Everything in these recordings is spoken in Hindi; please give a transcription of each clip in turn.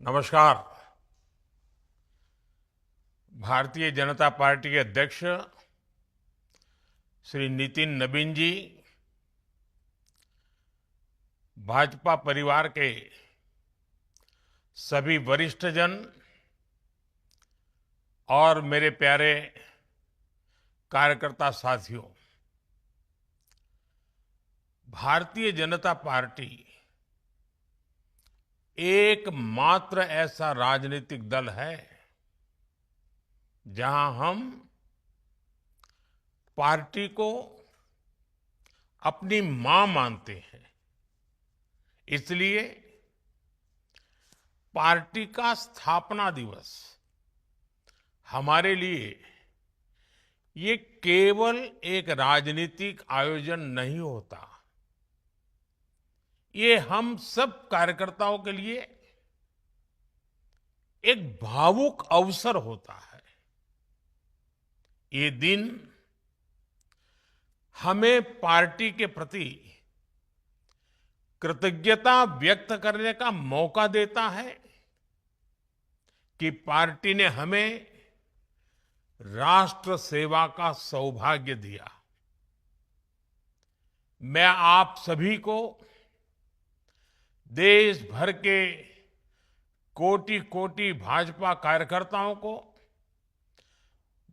नमस्कार। भारतीय जनता पार्टी के अध्यक्ष श्री नितिन नबीन जी, भाजपा परिवार के सभी वरिष्ठ जन और मेरे प्यारे कार्यकर्ता साथियों, भारतीय जनता पार्टी एकमात्र ऐसा राजनीतिक दल है जहां हम पार्टी को अपनी मां मानते हैं। इसलिए पार्टी का स्थापना दिवस हमारे लिए ये केवल एक राजनीतिक आयोजन नहीं होता, ये हम सब कार्यकर्ताओं के लिए एक भावुक अवसर होता है। ये दिन हमें पार्टी के प्रति कृतज्ञता व्यक्त करने का मौका देता है कि पार्टी ने हमें राष्ट्र सेवा का सौभाग्य दिया। मैं आप सभी को, देश भर के कोटि कोटि भाजपा कार्यकर्ताओं को,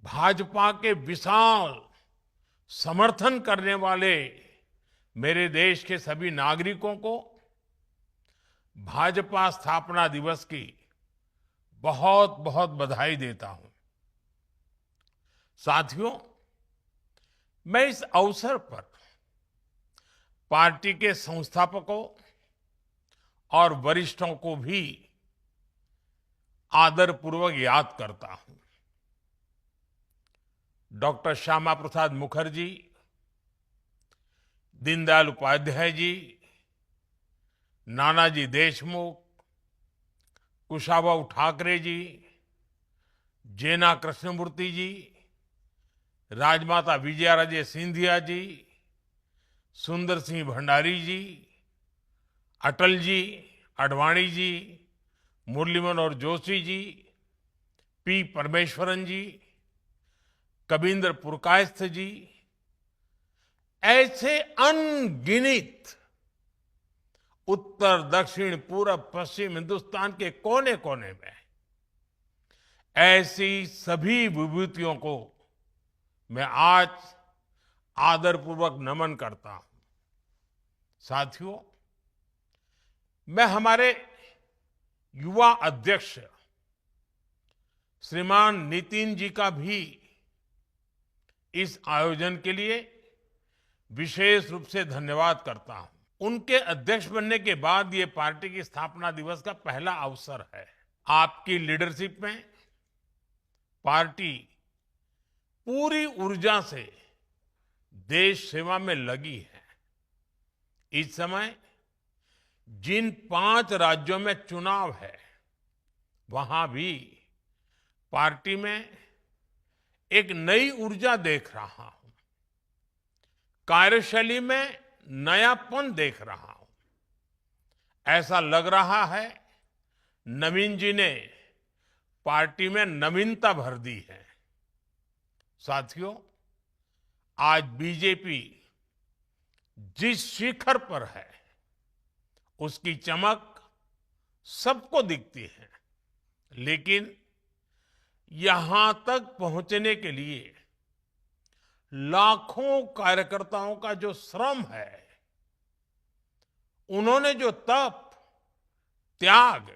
भाजपा के विशाल समर्थन करने वाले मेरे देश के सभी नागरिकों को भाजपा स्थापना दिवस की बहुत बहुत बधाई देता हूं। साथियों, मैं इस अवसर पर पार्टी के संस्थापकों और वरिष्ठों को भी आदरपूर्वक याद करता हूं। डॉक्टर श्यामा प्रसाद मुखर्जी, दीनदयाल उपाध्याय जी, नानाजी देशमुख, कुशाभाऊ ठाकरे जी, जेना कृष्णमूर्ति जी, राजमाता विजयाराजे सिंधिया जी, सुंदर सिंह भंडारी जी, अटल जी, आडवाणी जी, मुरली मनोहर जोशी जी, पी परमेश्वरन जी, कबींद्र पुरकायस्थ जी, ऐसे अनगिनत उत्तर, दक्षिण, पूर्व, पश्चिम हिंदुस्तान के कोने कोने में ऐसी सभी विभूतियों को मैं आज आदरपूर्वक नमन करता हूं। साथियों, मैं हमारे युवा अध्यक्ष श्रीमान नितिन जी का भी इस आयोजन के लिए विशेष रूप से धन्यवाद करता हूं। उनके अध्यक्ष बनने के बाद ये पार्टी की स्थापना दिवस का पहला अवसर है। आपकी लीडरशिप में पार्टी पूरी ऊर्जा से देश सेवा में लगी है। इस समय जिन 5 राज्यों में चुनाव है, वहां भी पार्टी में एक नई ऊर्जा देख रहा हूं, कार्यशैली में नयापन देख रहा हूं। ऐसा लग रहा है नवीन जी ने पार्टी में नवीनता भर दी है। साथियों, आज बीजेपी जिस शिखर पर है उसकी चमक सबको दिखती है, लेकिन यहां तक पहुंचने के लिए लाखों कार्यकर्ताओं का जो श्रम है, उन्होंने जो तप, त्याग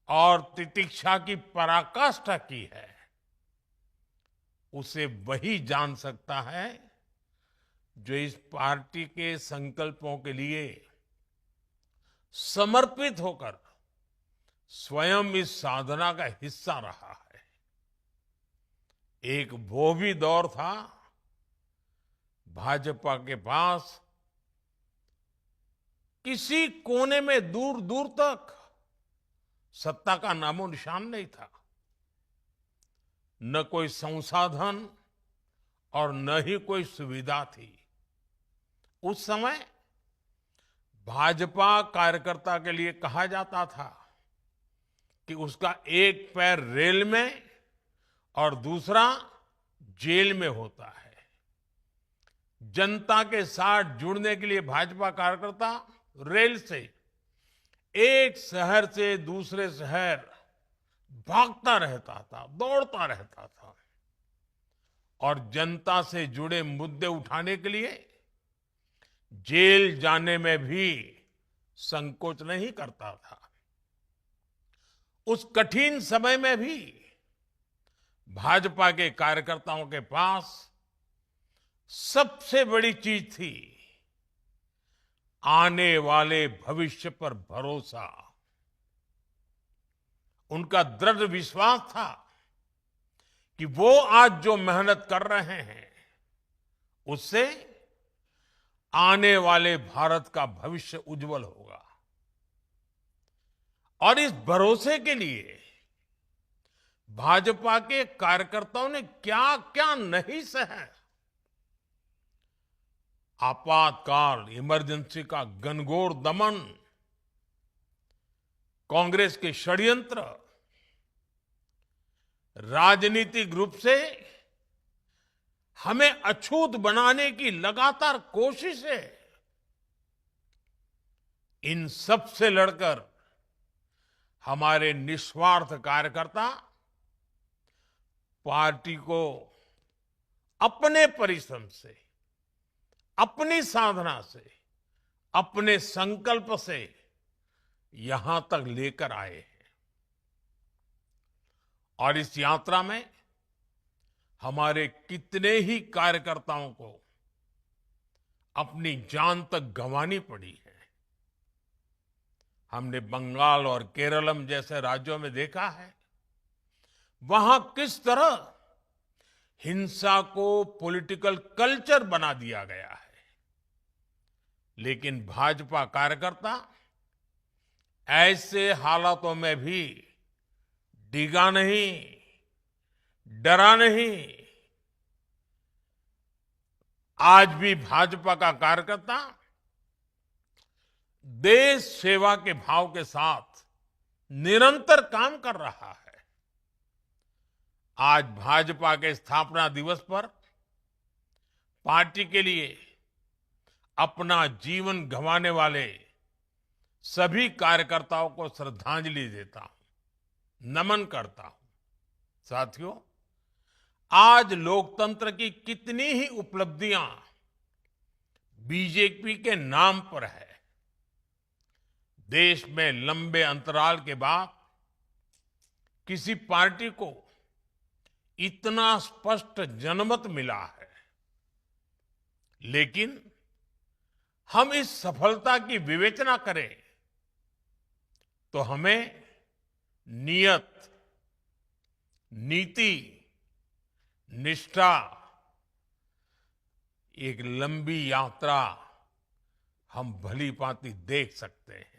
और तितिक्षा की पराकाष्ठा की है, उसे वही जान सकता है जो इस पार्टी के संकल्पों के लिए समर्पित होकर स्वयं इस साधना का हिस्सा रहा है। एक वो भी दौर था भाजपा के पास किसी कोने में दूर दूर तक सत्ता का नामो निशान नहीं था, न कोई संसाधन और न ही कोई सुविधा थी। उस समय भाजपा कार्यकर्ता के लिए कहा जाता था कि उसका एक पैर रेल में और दूसरा जेल में होता है। जनता के साथ जुड़ने के लिए भाजपा कार्यकर्ता रेल से एक शहर से दूसरे शहर भागता रहता था, दौड़ता रहता था और जनता से जुड़े मुद्दे उठाने के लिए जेल जाने में भी संकोच नहीं करता था। उस कठिन समय में भी भाजपा के कार्यकर्ताओं के पास सबसे बड़ी चीज थी आने वाले भविष्य पर भरोसा। उनका दृढ़ विश्वास था कि वो आज जो मेहनत कर रहे हैं उससे आने वाले भारत का भविष्य उज्जवल होगा। और इस भरोसे के लिए भाजपा के कार्यकर्ताओं ने क्या क्या नहीं सहा। आपातकाल, इमरजेंसी का घनघोर दमन, कांग्रेस के षड्यंत्र, राजनीतिक रूप से हमें अछूत बनाने की लगातार कोशिशें, इन सब से लड़कर हमारे निस्वार्थ कार्यकर्ता पार्टी को अपने परिश्रम से, अपनी साधना से, अपने संकल्प से यहां तक लेकर आए हैं। और इस यात्रा में हमारे कितने ही कार्यकर्ताओं को अपनी जान तक गंवानी पड़ी है। हमने बंगाल और केरलम जैसे राज्यों में देखा है वहां किस तरह हिंसा को पॉलिटिकल कल्चर बना दिया गया है। लेकिन भाजपा कार्यकर्ता ऐसे हालातों में भी डिगा नहीं, डरा नहीं। आज भी भाजपा का कार्यकर्ता देश सेवा के भाव के साथ निरंतर काम कर रहा है। आज भाजपा के स्थापना दिवस पर पार्टी के लिए अपना जीवन गंवाने वाले सभी कार्यकर्ताओं को श्रद्धांजलि देता हूं, नमन करता हूं। साथियों, आज लोकतंत्र की कितनी ही उपलब्धियां बीजेपी के नाम पर है। देश में लंबे अंतराल के बाद किसी पार्टी को इतना स्पष्ट जनमत मिला है। लेकिन हम इस सफलता की विवेचना करें तो हमें नियत, नीति, निष्ठा, एक लंबी यात्रा हम भली भांति देख सकते हैं।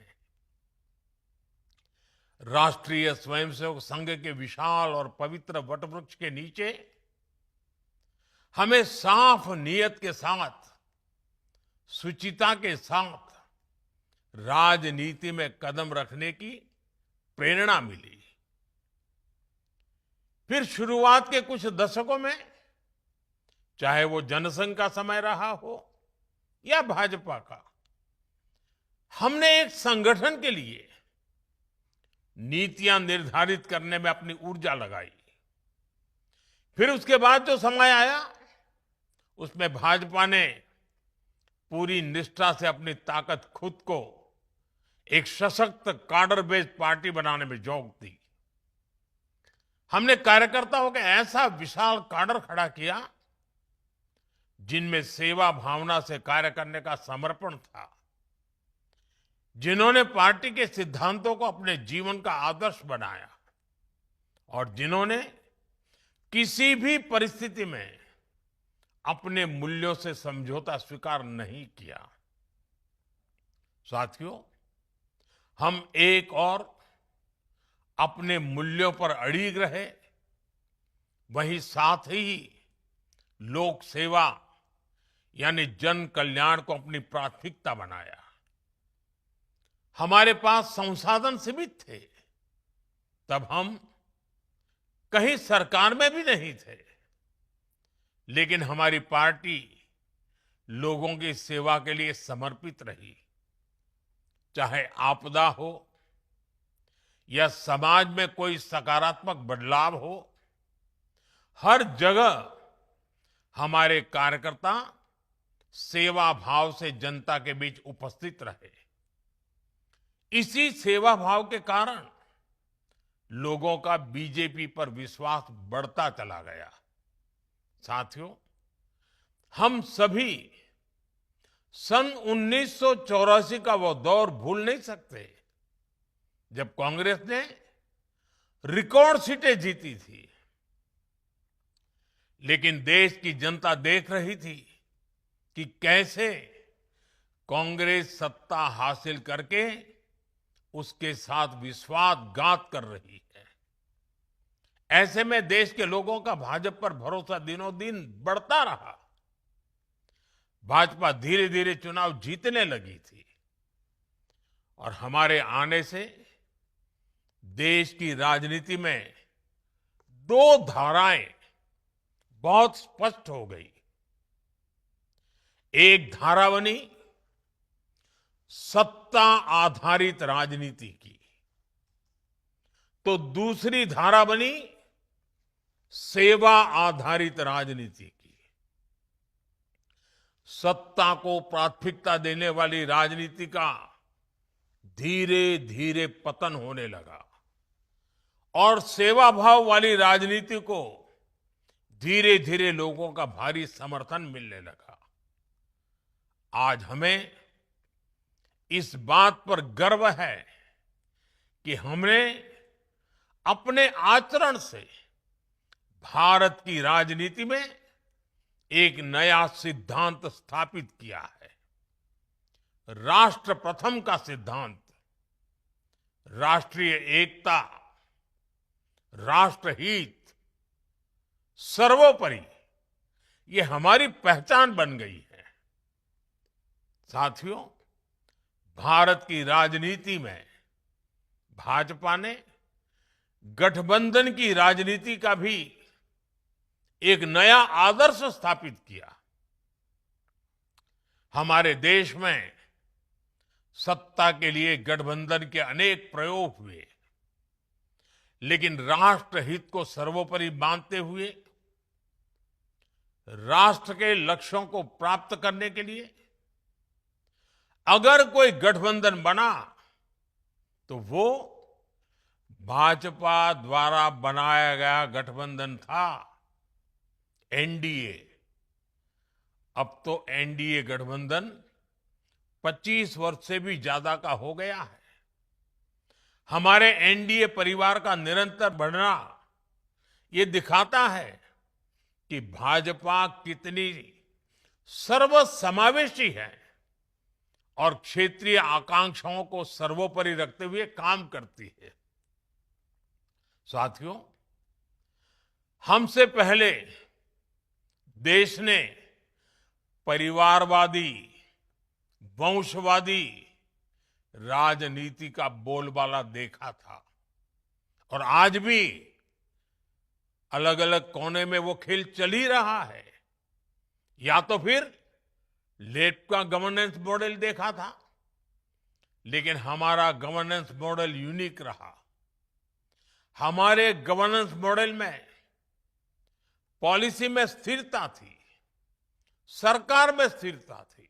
राष्ट्रीय स्वयंसेवक संघ के विशाल और पवित्र वटवृक्ष के नीचे हमें साफ नियत के साथ, शुचिता के साथ राजनीति में कदम रखने की प्रेरणा मिली। फिर शुरुआत के कुछ दशकों में, चाहे वो जनसंघ का समय रहा हो या भाजपा का, हमने एक संगठन के लिए नीतियां निर्धारित करने में अपनी ऊर्जा लगाई। फिर उसके बाद जो समय आया उसमें भाजपा ने पूरी निष्ठा से अपनी ताकत खुद को एक सशक्त काडर बेस्ड पार्टी बनाने में झोंक दी। हमने कार्यकर्ताओं का ऐसा विशाल काडर खड़ा किया जिनमें सेवा भावना से कार्य करने का समर्पण था, जिन्होंने पार्टी के सिद्धांतों को अपने जीवन का आदर्श बनाया और जिन्होंने किसी भी परिस्थिति में अपने मूल्यों से समझौता स्वीकार नहीं किया। साथियों, हम एक और अपने मूल्यों पर अड़िग रहे, वहीं साथ ही लोक सेवा यानी जन कल्याण को अपनी प्राथमिकता बनाया। हमारे पास संसाधन सीमित थे, तब हम कहीं सरकार में भी नहीं थे, लेकिन हमारी पार्टी लोगों की सेवा के लिए समर्पित रही। चाहे आपदा हो या समाज में कोई सकारात्मक बदलाव हो, हर जगह हमारे कार्यकर्ता सेवा भाव से जनता के बीच उपस्थित रहे। इसी सेवा भाव के कारण लोगों का बीजेपी पर विश्वास बढ़ता चला गया। साथियों, हम सभी सन 1984 का वो दौर भूल नहीं सकते, जब कांग्रेस ने रिकॉर्ड सीटें जीती थी। लेकिन देश की जनता देख रही थी कि कैसे कांग्रेस सत्ता हासिल करके उसके साथ विश्वासघात कर रही है। ऐसे में देश के लोगों का भाजपा पर भरोसा दिनों दिन बढ़ता रहा। भाजपा धीरे धीरे चुनाव जीतने लगी थी और हमारे आने से देश की राजनीति में दो धाराएं बहुत स्पष्ट हो गई। एक धारा बनी सत्ता आधारित राजनीति की, तो दूसरी धारा बनी सेवा आधारित राजनीति की। सत्ता को प्राथमिकता देने वाली राजनीति का धीरे धीरे पतन होने लगा और सेवा भाव वाली राजनीति को धीरे धीरे लोगों का भारी समर्थन मिलने लगा। आज हमें इस बात पर गर्व है कि हमने अपने आचरण से भारत की राजनीति में एक नया सिद्धांत स्थापित किया है। राष्ट्र प्रथम का सिद्धांत, राष्ट्रीय एकता, राष्ट्रहित, सर्वोपरि, ये हमारी पहचान बन गई है। साथियों, भारत की राजनीति में भाजपा ने गठबंधन की राजनीति का भी एक नया आदर्श स्थापित किया। हमारे देश में सत्ता के लिए गठबंधन के अनेक प्रयोग हुए, लेकिन राष्ट्रहित को सर्वोपरि मानते हुए राष्ट्र के लक्ष्यों को प्राप्त करने के लिए अगर कोई गठबंधन बना तो वो भाजपा द्वारा बनाया गया गठबंधन था, एनडीए। अब तो एनडीए गठबंधन 25 वर्ष से भी ज्यादा का हो गया है। हमारे एनडीए परिवार का निरंतर बढ़ना ये दिखाता है कि भाजपा कितनी सर्वसमावेशी है और क्षेत्रीय आकांक्षाओं को सर्वोपरि रखते हुए काम करती है। साथियों, हमसे पहले देश ने परिवारवादी, वंशवादी राजनीति का बोलबाला देखा था और आज भी अलग अलग कोने में वो खेल चल ही रहा है। या तो फिर लेफ्ट का गवर्नेंस मॉडल देखा था, लेकिन हमारा गवर्नेंस मॉडल यूनिक रहा। हमारे गवर्नेंस मॉडल में पॉलिसी में स्थिरता थी, सरकार में स्थिरता थी।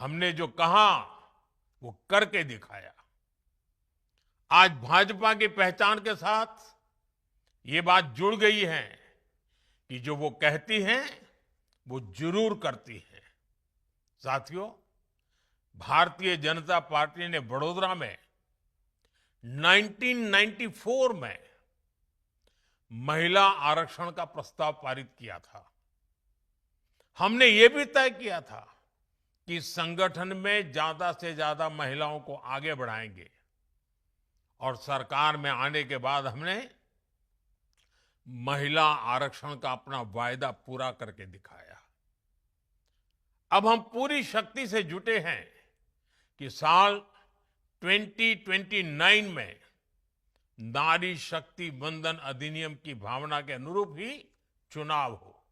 हमने जो कहा वो करके दिखाया। आज भाजपा की पहचान के साथ ये बात जुड़ गई है कि जो वो कहती हैं वो जरूर करती है। साथियों, भारतीय जनता पार्टी ने वडोदरा में 1994 में महिला आरक्षण का प्रस्ताव पारित किया था। हमने ये भी तय किया था कि संगठन में ज्यादा से ज्यादा महिलाओं को आगे बढ़ाएंगे और सरकार में आने के बाद हमने महिला आरक्षण का अपना वायदा पूरा करके दिखाया। अब हम पूरी शक्ति से जुटे हैं कि साल 2029 में नारी शक्ति वंदन अधिनियम की भावना के अनुरूप ही चुनाव हो।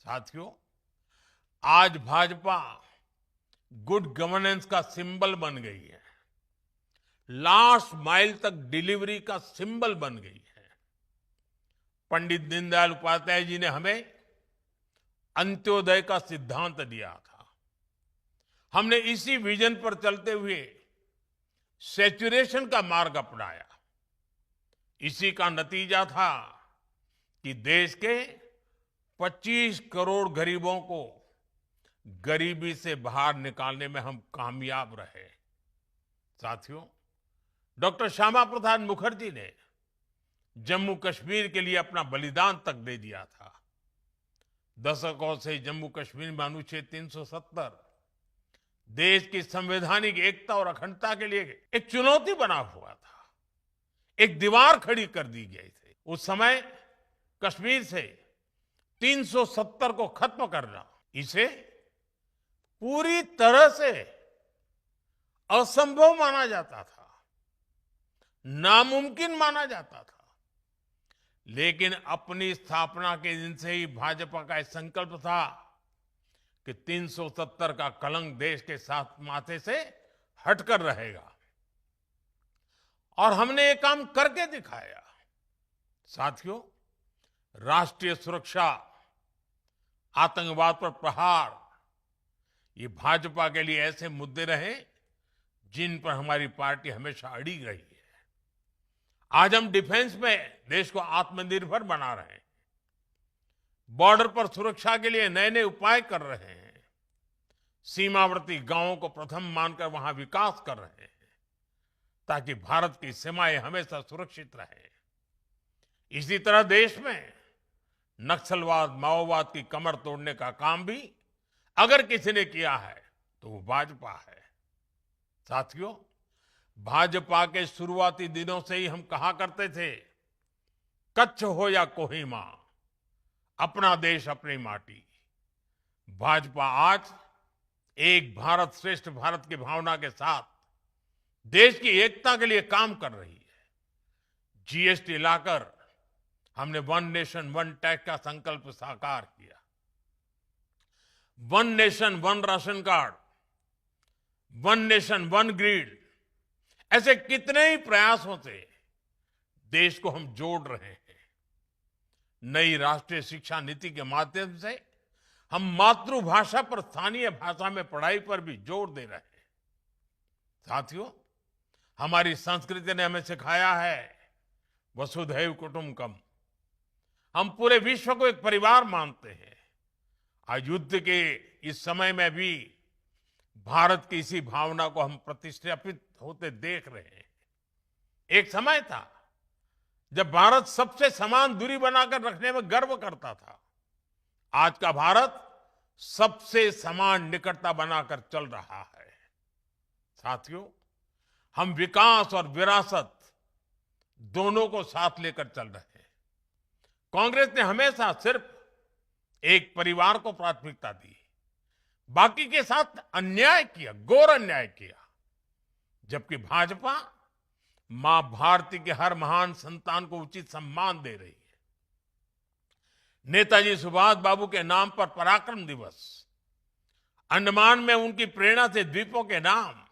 साथियों, आज भाजपा गुड गवर्नेंस का सिंबल बन गई है, लास्ट माइल तक डिलीवरी का सिंबल बन गई है। पंडित दीनदयाल उपाध्याय जी ने हमें अंत्योदय का सिद्धांत दिया था। हमने इसी विजन पर चलते हुए सैचुरेशन का मार्ग अपनाया। इसी का नतीजा था कि देश के 25 करोड़ गरीबों को गरीबी से बाहर निकालने में हम कामयाब रहे। साथियों, डॉक्टर श्यामा प्रसाद मुखर्जी ने जम्मू कश्मीर के लिए अपना बलिदान तक दे दिया था। दशकों से जम्मू कश्मीर में अनुच्छेद 370 देश की संवैधानिक एकता और अखंडता के लिए एक चुनौती बना हुआ था, एक दीवार खड़ी कर दी गई थी। उस समय कश्मीर से 370 को खत्म करना, इसे पूरी तरह से असंभव माना जाता था, नामुमकिन माना जाता था। लेकिन अपनी स्थापना के दिन से ही भाजपा का संकल्प था कि 370 का कलंक देश के साथ माथे से हटकर रहेगा, और हमने ये काम करके दिखाया। साथियों, राष्ट्रीय सुरक्षा, आतंकवाद पर प्रहार, ये भाजपा के लिए ऐसे मुद्दे रहे जिन पर हमारी पार्टी हमेशा अड़ी रही है। आज हम डिफेंस में देश को आत्मनिर्भर बना रहे हैं, बॉर्डर पर सुरक्षा के लिए नए नए उपाय कर रहे हैं, सीमावर्ती गांवों को प्रथम मानकर वहां विकास कर रहे हैं ताकि भारत की सीमाएं हमेशा सुरक्षित रहें। इसी तरह देश में नक्सलवाद, माओवाद की कमर तोड़ने का काम भी अगर किसी ने किया है तो वो भाजपा है। साथियों, भाजपा के शुरुआती दिनों से ही हम कहा करते थे, कच्छ हो या कोहिमा, अपना देश अपनी माटी। भाजपा आज एक भारत श्रेष्ठ भारत की भावना के साथ देश की एकता के लिए काम कर रही है। जीएसटी लाकर हमने वन नेशन वन टैक्स का संकल्प साकार किया। One nation one ration card, one nation one grid, ऐसे कितने ही प्रयासों से देश को हम जोड़ रहे हैं। नई राष्ट्रीय शिक्षा नीति के माध्यम से हम मातृभाषा पर स्थानीय भाषा में पढ़ाई पर भी जोर दे रहे हैं। साथियों, हमारी संस्कृति ने हमें सिखाया है वसुधैव कुटुंबकम। हम पूरे विश्व को एक परिवार मानते हैं। आज युद्ध के इस समय में भी भारत की इसी भावना को हम प्रतिष्ठापित होते देख रहे हैं। एक समय था जब भारत सबसे समान दूरी बनाकर रखने में गर्व करता था। आज का भारत सबसे समान निकटता बनाकर चल रहा है। साथियों, हम विकास और विरासत दोनों को साथ लेकर चल रहे हैं। कांग्रेस ने हमेशा सिर्फ एक परिवार को प्राथमिकता दी, बाकी के साथ अन्याय किया, घोर अन्याय किया। जबकि भाजपा मां भारती के हर महान संतान को उचित सम्मान दे रही है। नेताजी सुभाष बाबू के नाम पर पराक्रम दिवस, अंडमान में उनकी प्रेरणा से द्वीपों के नाम,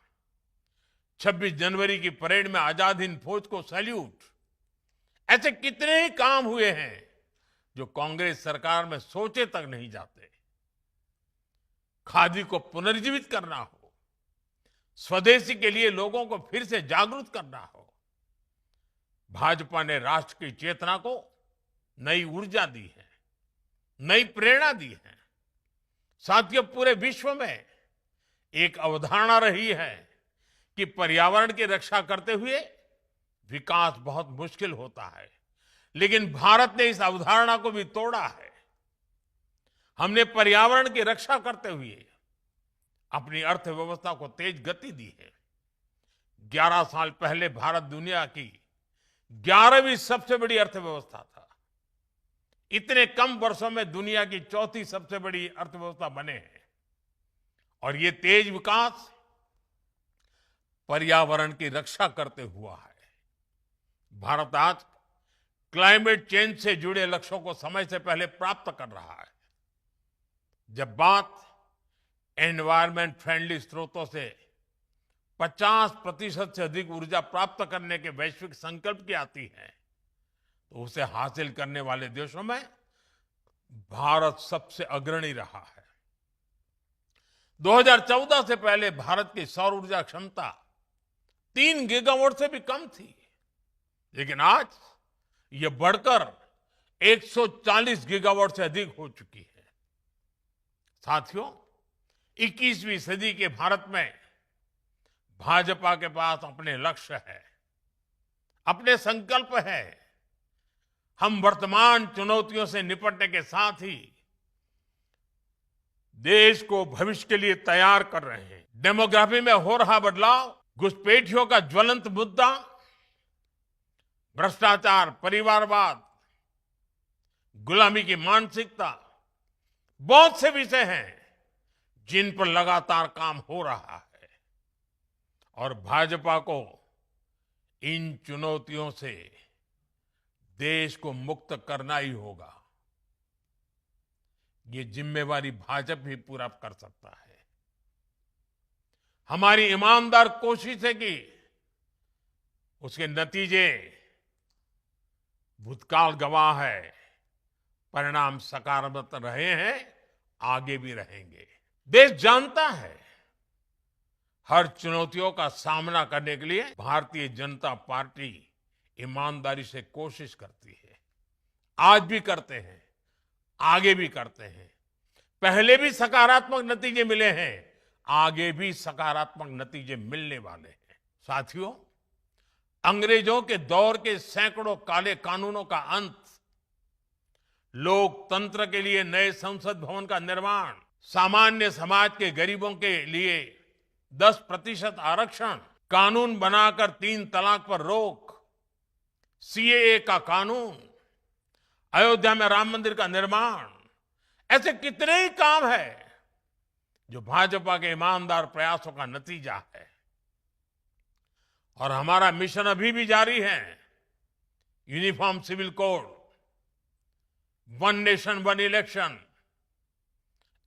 26 जनवरी की परेड में आजाद हिंद फौज को सैल्यूट, ऐसे कितने ही काम हुए हैं जो कांग्रेस सरकार में सोचे तक नहीं जाते। खादी को पुनर्जीवित करना हो, स्वदेशी के लिए लोगों को फिर से जागरूक करना हो, भाजपा ने राष्ट्र की चेतना को नई ऊर्जा दी है, नई प्रेरणा दी है। साथियों, पूरे विश्व में एक अवधारणा रही है कि पर्यावरण की रक्षा करते हुए विकास बहुत मुश्किल होता है, लेकिन भारत ने इस अवधारणा को भी तोड़ा है। हमने पर्यावरण की रक्षा करते हुए अपनी अर्थव्यवस्था को तेज गति दी है। 11 साल पहले भारत दुनिया की 11वीं सबसे बड़ी अर्थव्यवस्था था। इतने कम वर्षों में दुनिया की 4थी सबसे बड़ी अर्थव्यवस्था बने हैं। और ये तेज विकास पर्यावरण की रक्षा करते हुआ है। भारत आज क्लाइमेट चेंज से जुड़े लक्ष्यों को समय से पहले प्राप्त कर रहा है। जब बात एनवायरमेंट फ्रेंडली स्रोतों से 50% से अधिक ऊर्जा प्राप्त करने के वैश्विक संकल्प की आती है, तो उसे हासिल करने वाले देशों में भारत सबसे अग्रणी रहा है। 2014 से पहले भारत की सौर ऊर्जा क्षमता 3 गीगावाट से भी कम थी, लेकिन आज यह बढ़कर 140 गीगावाट से अधिक हो चुकी है। साथियों, 21वीं सदी के भारत में भाजपा के पास अपने लक्ष्य है, अपने संकल्प है। हम वर्तमान चुनौतियों से निपटने के साथ ही देश को भविष्य के लिए तैयार कर रहे हैं। डेमोग्राफी में हो रहा बदलाव, घुसपैठियों का ज्वलंत मुद्दा, भ्रष्टाचार, परिवारवाद, गुलामी की मानसिकता, बहुत से विषय हैं जिन पर लगातार काम हो रहा है और भाजपा को इन चुनौतियों से देश को मुक्त करना ही होगा। ये जिम्मेवारी भाजपा ही पूरा कर सकता है। हमारी ईमानदार कोशिश है कि उसके नतीजे भूतकाल गवाह है, परिणाम सकारात्मक रहे हैं, आगे भी रहेंगे। देश जानता है हर चुनौतियों का सामना करने के लिए भारतीय जनता पार्टी ईमानदारी से कोशिश करती है। आज भी करते हैं, आगे भी करते हैं। पहले भी सकारात्मक नतीजे मिले हैं, आगे भी सकारात्मक नतीजे मिलने वाले हैं। साथियों, अंग्रेजों के दौर के सैकड़ों काले कानूनों का अंत, लोकतंत्र के लिए नए संसद भवन का निर्माण, सामान्य समाज के गरीबों के लिए 10% आरक्षण, कानून बनाकर 3 तलाक पर रोक, सीएए का कानून, अयोध्या में राम मंदिर का निर्माण, ऐसे कितने ही काम हैं जो भाजपा के ईमानदार प्रयासों का नतीजा है। और हमारा मिशन अभी भी जारी है। Uniform civil code, one nation one election,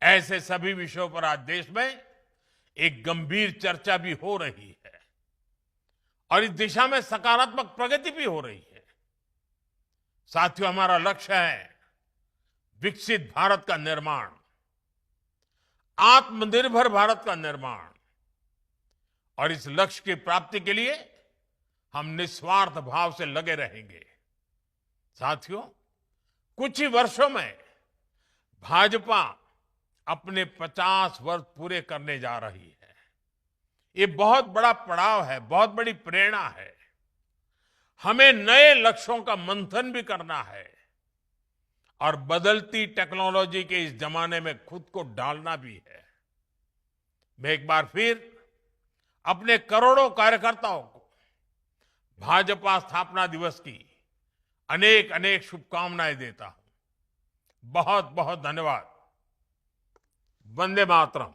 ऐसे सभी विषयों पर आज देश में एक गंभीर चर्चा भी हो रही है और इस दिशा में सकारात्मक प्रगति भी हो रही है। साथियों, हमारा लक्ष्य है विकसित भारत का निर्माण, आत्मनिर्भर भारत का निर्माण, और इस लक्ष्य की प्राप्ति के लिए हम निस्वार्थ भाव से लगे रहेंगे। साथियों, कुछ ही वर्षों में भाजपा अपने 50 वर्ष पूरे करने जा रही है। ये बहुत बड़ा पड़ाव है, बहुत बड़ी प्रेरणा है। हमें नए लक्ष्यों का मंथन भी करना है और बदलती टेक्नोलॉजी के इस जमाने में खुद को डालना भी है। मैं एक बार फिर अपने करोड़ों कार्यकर्ताओं को भाजपा स्थापना दिवस की अनेक अनेक शुभकामनाएं देता हूं। बहुत बहुत धन्यवाद। वंदे मातरम।